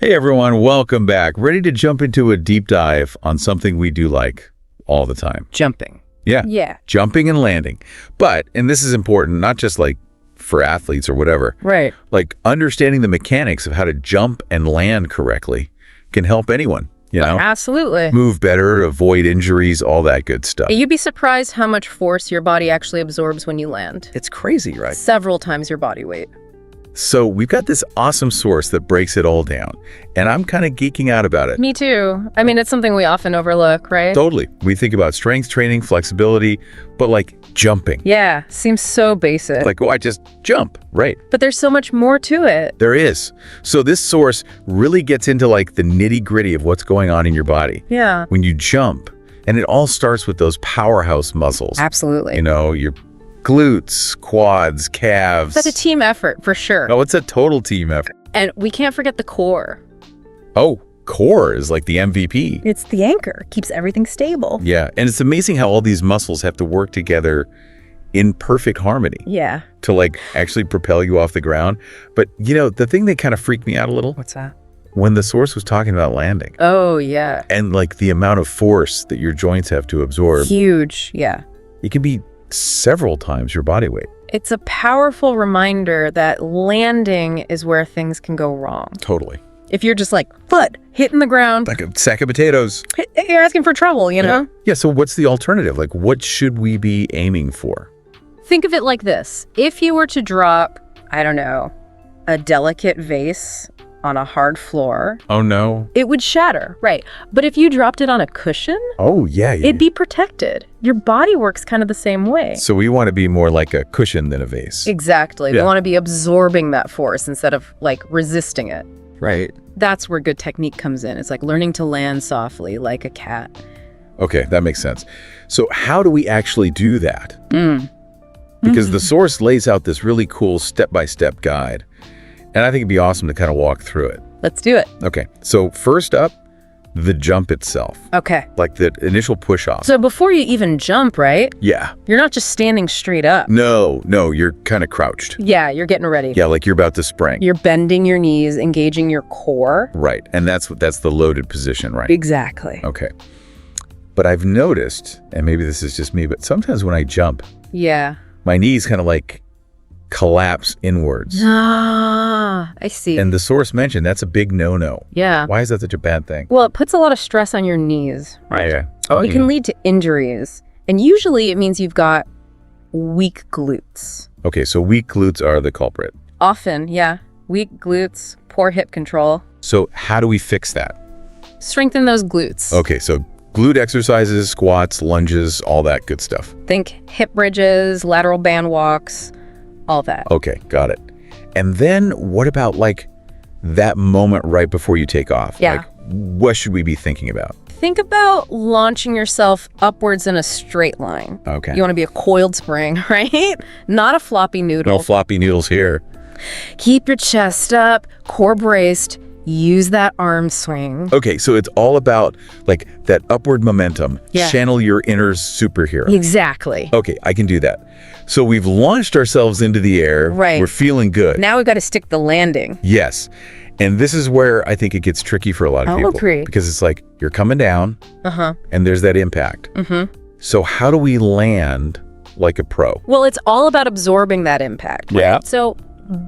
Hey everyone, welcome back. Ready to jump into a deep dive on something we do like all the time. Jumping. Yeah. Jumping and landing. But, and this is important, not just like for athletes or whatever. Right. Like understanding the mechanics of how to jump and land correctly can help anyone, you know? Absolutely. Move better, avoid injuries, all that good stuff. You'd be surprised how much force your body actually absorbs when you land. It's crazy, right? Several times your body weight. So we've got this awesome source that breaks it all down, and I'm kind of geeking out about it. Me too. I mean, it's something we often overlook, right? Totally. We think about strength training, flexibility, but like jumping. Yeah, seems so basic. Like, oh, I just jump, right? But there's so much more to it. There is. So this source really gets into like the nitty gritty of what's going on in your body Yeah. when you jump. And it all starts with those powerhouse muscles. Absolutely. You know, your glutes, quads, calves. That's a team effort for sure. Oh, it's a total team effort. And we can't forget the core. Oh, core is like the MVP. It's the anchor, keeps everything stable. Yeah. And it's amazing how all these muscles have to work together in perfect harmony Yeah. to like actually propel you off the ground. But, you know, the thing that kind of freaked me out a little, What's that? when the source was talking about landing Oh, yeah. and like the amount of force that your joints have to absorb, Huge. Yeah. it can be several times your body weight. It's a powerful reminder that landing is where things can go wrong. Totally. If you're just like foot hitting the ground, Like a sack of potatoes. you're asking for trouble, you know? Yeah. So what's the alternative? Like, what should we be aiming for? Think of it like this. If you were to drop, I don't know, a delicate vase on a hard floor, Oh, no. it would shatter, right? But if you dropped it on a cushion, Oh, yeah. it'd be protected. Your body works kind of the same way. So we want to be more like a cushion than a vase. Exactly. Yeah. We want to be absorbing that force instead of like resisting it. Right. That's where good technique comes in. It's like learning to land softly like a cat. Okay, that makes sense. So how do we actually do that? Because the source lays out this really cool step-by-step guide. And I think it'd be awesome to kind of walk through it. Let's do it. Okay, so first up, the jump itself. Okay. Like the initial push-off. So before you even jump, right? Yeah. You're not just standing straight up. No, you're kind of crouched. Yeah, you're getting ready. Yeah, like you're about to spring. You're bending your knees, engaging your core. Right, and that's the loaded position, right? Exactly. Okay. But I've noticed, and maybe this is just me, but sometimes when I jump, Yeah. my knees kind of like collapse inwards. Ah, I see. And the source mentioned that's a big no-no. Yeah. Why is that such a bad thing? Well, it puts a lot of stress on your knees. Yeah. Oh, It can lead to injuries. And usually it means you've got weak glutes. Okay, so weak glutes are the culprit. Often, yeah. Weak glutes, poor hip control. So how do we fix that? Strengthen those glutes. Okay, so glute exercises, squats, lunges, all that good stuff. Think hip bridges, lateral band walks, all that. Okay, got it. And then what about like that moment right before you take off? Yeah. Like, what should we be thinking about? Think about launching yourself upwards in a straight line. Okay. You want to be a coiled spring, right? Not a floppy noodle. No floppy noodles here. Keep your chest up, core braced, use that arm swing. Okay, so it's all about like that upward momentum. Yeah. Channel your inner superhero. Exactly. Okay, I can do that. So we've launched ourselves into the air. Right. We're feeling good. Now we've got to stick the landing. Yes. And this is where I think it gets tricky for a lot of I'll people. agree. Because it's like you're coming down Uh-huh. and there's that impact. Mm-hmm. So how do we land like a pro? Well, it's all about absorbing that impact. Right? Yeah. So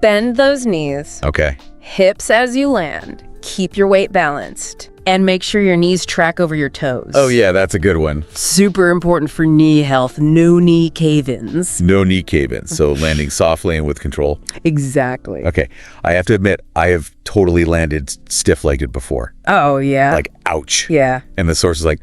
bend those knees, Okay. hips as you land, keep your weight balanced, and make sure your knees track over your toes. Oh, yeah, that's a good one. Super important for knee health. No knee cave-ins. No knee cave-ins. So landing softly and with control. Exactly. Okay. I have to admit, I have totally landed stiff-legged before. Oh, yeah. Like, ouch. Yeah. And the source is like,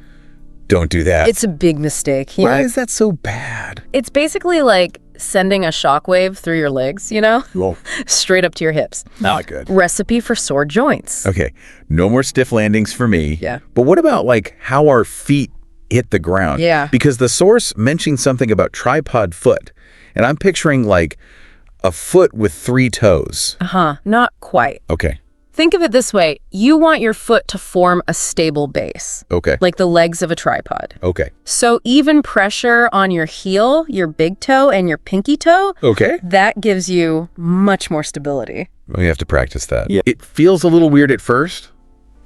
don't do that. It's a big mistake. You Why know? is that so bad? It's basically like sending a shockwave through your legs, you know? Well, Straight up to your hips. not good. Recipe for sore joints. Okay, no more stiff landings for me. Yeah. But what about like how our feet hit the ground? Yeah. Because the source mentioned something about tripod foot, and I'm picturing like a foot with 3 toes. Uh-huh. Not quite. Okay. Think of it this way. You want your foot to form a stable base, Okay. like the legs of a tripod. Okay. So even pressure on your heel, your big toe, and your pinky toe, Okay. that gives you much more stability. We have to practice that. Yeah. It feels a little weird at first,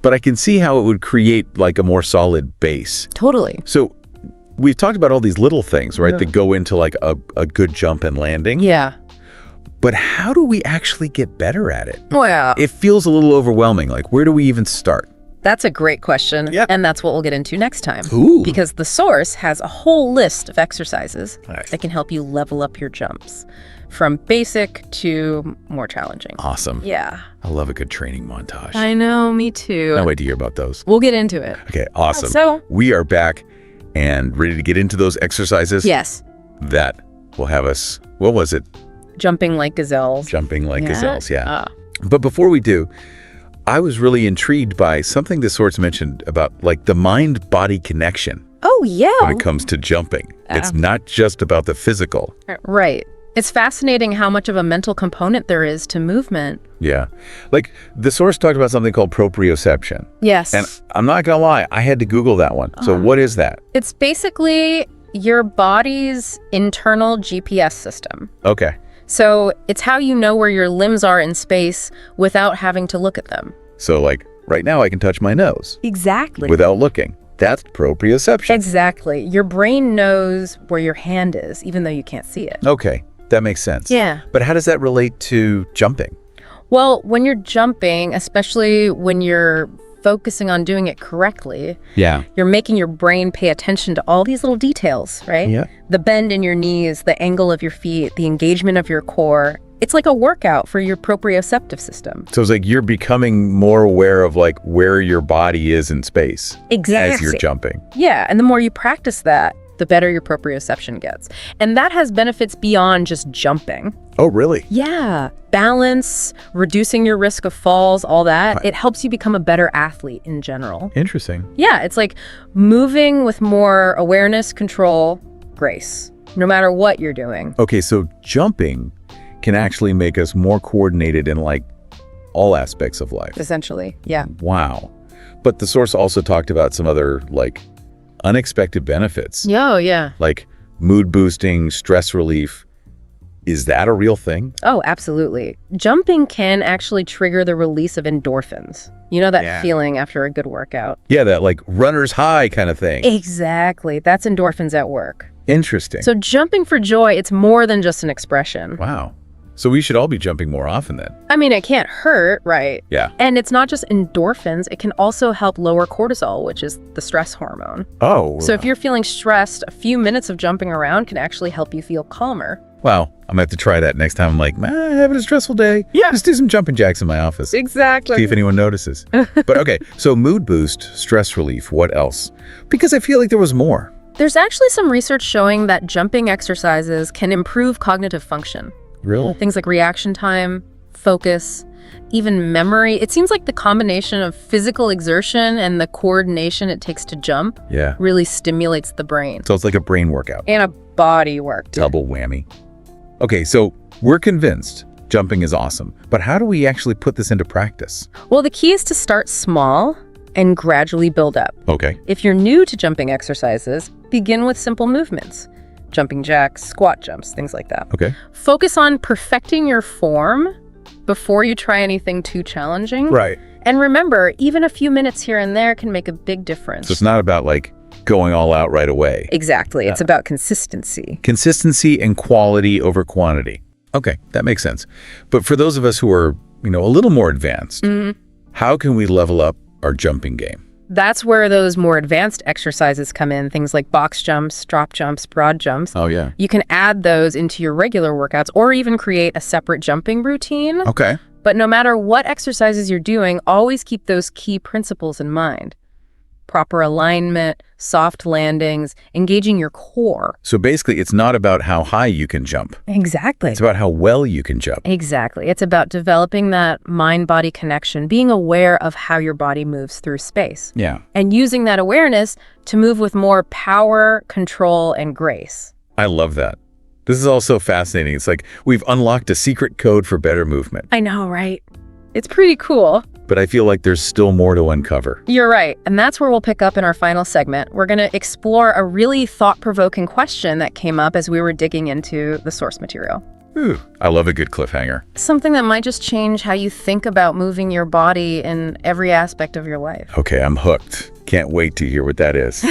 but I can see how it would create like a more solid base. Totally. So we've talked about all these little things, right, that go into like a good jump and landing. Yeah. But how do we actually get better at it? Well, It feels a little overwhelming. Like, where do we even start? that's a great question. Yep. And that's what we'll get into next time. Ooh. Because the source has a whole list of exercises Nice. that can help you level up your jumps from basic to more challenging. Awesome. Yeah. I love a good training montage. I know, me too. Can't wait to hear about those. We'll get into it. Okay, awesome. So- we are back and ready to get into those exercises. Yes. That will have us, what was it? Jumping like gazelles. Jumping like gazelles, yeah. Ah. But before we do, I was really intrigued by something the source mentioned about like the mind-body connection Oh, yeah. when it comes to jumping. It's not just about the physical. Right. It's fascinating how much of a mental component there is to movement. Yeah. Like the source talked about something called proprioception. Yes. And I'm not going to lie, I had to Google that one. So what is that? It's basically your body's internal GPS system. Okay. So it's how you know where your limbs are in space without having to look at them. So like right now I can touch my nose Exactly. without looking. That's proprioception. Exactly. Your brain knows where your hand is, even though you can't see it. Okay. That makes sense. Yeah. But how does that relate to jumping? Well, when you're jumping, especially when you're focusing on doing it correctly, Yeah. you're making your brain pay attention to all these little details, right? Yeah. The bend in your knees, the angle of your feet, the engagement of your core. It's like a workout for your proprioceptive system. So it's like you're becoming more aware of like where your body is in space as you're jumping. Yeah, and the more you practice that, the better your proprioception gets. And that has benefits beyond just jumping. Oh, really? Yeah, balance, reducing your risk of falls, all that. It helps you become a better athlete in general. Interesting. Yeah, it's like moving with more awareness, control, grace, no matter what you're doing. Okay, so jumping can actually make us more coordinated in like all aspects of life. Essentially, yeah. Wow. But the source also talked about some other like unexpected benefits, Oh, yeah. like mood boosting, stress relief. Is that a real thing? Oh, absolutely. Jumping can actually trigger the release of endorphins. You know that Yeah. feeling after a good workout? Yeah, that like runner's high kind of thing. Exactly. That's endorphins at work. Interesting. So jumping for joy, it's more than just an expression. Wow. So we should all be jumping more often then. I mean, it can't hurt, right? Yeah. And it's not just endorphins, it can also help lower cortisol, which is the stress hormone. Oh. So if you're feeling stressed, a few minutes of jumping around can actually help you feel calmer. Wow. I'm going to have to try that next time I'm like, man, having a stressful day. Yeah. Just do some jumping jacks in my office. Exactly. See if anyone notices. But okay, so mood boost, stress relief, what else? Because I feel like there was more. There's actually some research showing that jumping exercises can improve cognitive function. Really? Things like reaction time, focus, even memory. It seems like the combination of physical exertion and the coordination it takes to jump Yeah. really stimulates the brain. So it's like a brain workout. And a body work. Double whammy. Okay, so we're convinced jumping is awesome, but how do we actually put this into practice? Well, the key is to start small and gradually build up. Okay. If you're new to jumping exercises, begin with simple movements. Jumping jacks, squat jumps, things like that. Okay. Focus on perfecting your form before you try anything too challenging. Right. And remember, even a few minutes here and there can make a big difference. So it's not about like going all out right away. Exactly. It's about consistency. Consistency and quality over quantity. Okay, that makes sense. But for those of us who are, a little more advanced, how can we level up our jumping game? That's where those more advanced exercises come in, things like box jumps, drop jumps, broad jumps. Oh, yeah. You can add those into your regular workouts or even create a separate jumping routine. Okay. But no matter what exercises you're doing, always keep those key principles in mind. Proper alignment, soft landings, engaging your core. So basically, it's not about how high you can jump. Exactly. It's about how well you can jump. Exactly. It's about developing that mind-body connection, being aware of how your body moves through space, Yeah. and using that awareness to move with more power, control, and grace. I love that. This is all so fascinating. It's like we've unlocked a secret code for better movement. I know, right? It's pretty cool. but I feel like there's still more to uncover. You're right. And that's where we'll pick up in our final segment. We're going to explore a really thought-provoking question that came up as we were digging into the source material. Ooh, I love a good cliffhanger. Something that might just change how you think about moving your body in every aspect of your life. Okay, I'm hooked. Can't wait to hear what that is.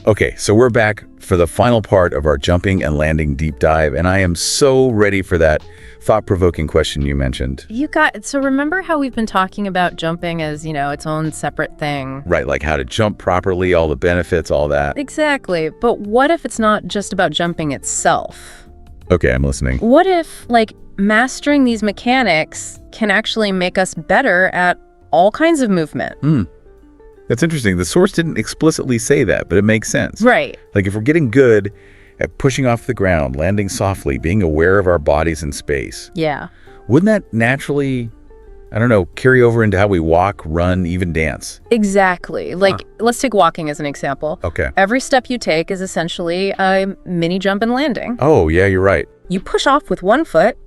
Okay, so we're back for the final part of our jumping and landing deep dive, and I am so ready for that thought-provoking question you mentioned. So remember how we've been talking about jumping as, its own separate thing? Right, like how to jump properly, all the benefits, all that. Exactly. But what if it's not just about jumping itself? Okay, I'm listening. What if, mastering these mechanics can actually make us better at all kinds of movement? That's interesting. The source didn't explicitly say that, but it makes sense. Right. Like if we're getting good at pushing off the ground, landing softly, being aware of our bodies in space, Yeah. wouldn't that naturally, carry over into how we walk, run, even dance? Exactly. Let's take walking as an example. Okay. Every step you take is essentially a mini jump and landing. Oh, yeah, you're right. You push off with one foot.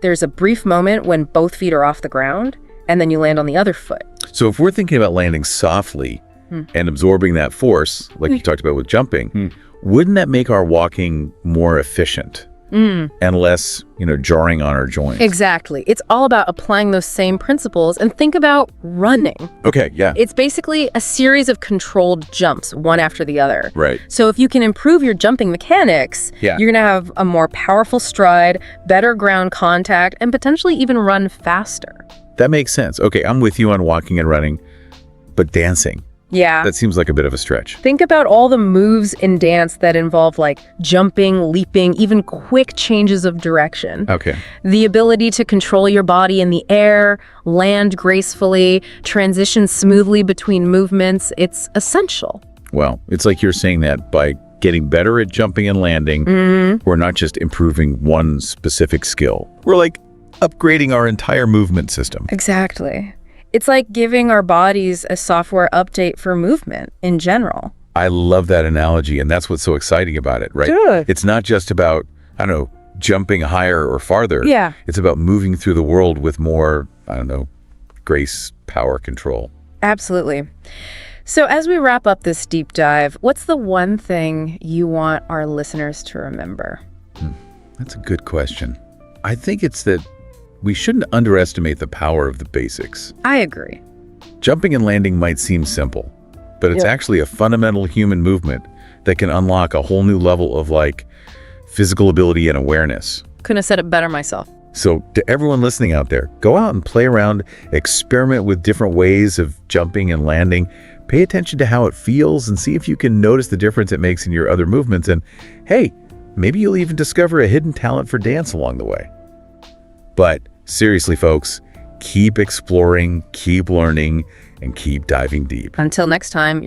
There's a brief moment when both feet are off the ground, and then you land on the other foot. So if we're thinking about landing softly and absorbing that force, like you talked about with jumping, wouldn't that make our walking more efficient and less, jarring on our joints? Exactly. It's all about applying those same principles. And think about running. Okay, yeah. It's basically a series of controlled jumps, one after the other. Right. So if you can improve your jumping mechanics, Yeah. you're going to have a more powerful stride, better ground contact, and potentially even run faster. That makes sense. Okay, I'm with you on walking and running, but dancing, Yeah. that seems like a bit of a stretch. Think about all the moves in dance that involve jumping, leaping, even quick changes of direction. Okay. The ability to control your body in the air, land gracefully, transition smoothly between movements, it's essential. Well, it's like you're saying that by getting better at jumping and landing, we're not just improving one specific skill. We're upgrading our entire movement system. Exactly. It's like giving our bodies a software update for movement in general. I love that analogy, and that's what's so exciting about it, right? Good. It's not just about, jumping higher or farther. Yeah. It's about moving through the world with more, grace, power, control. Absolutely. So as we wrap up this deep dive, what's the one thing you want our listeners to remember? That's a good question. I think it's that we shouldn't underestimate the power of the basics. I agree. Jumping and landing might seem simple, but it's actually a fundamental human movement that can unlock a whole new level of physical ability and awareness. Couldn't have said it better myself. So to everyone listening out there, go out and play around, experiment with different ways of jumping and landing, pay attention to how it feels and see if you can notice the difference it makes in your other movements. And hey, maybe you'll even discover a hidden talent for dance along the way. But seriously, folks, keep exploring, keep learning, and keep diving deep. Until next time,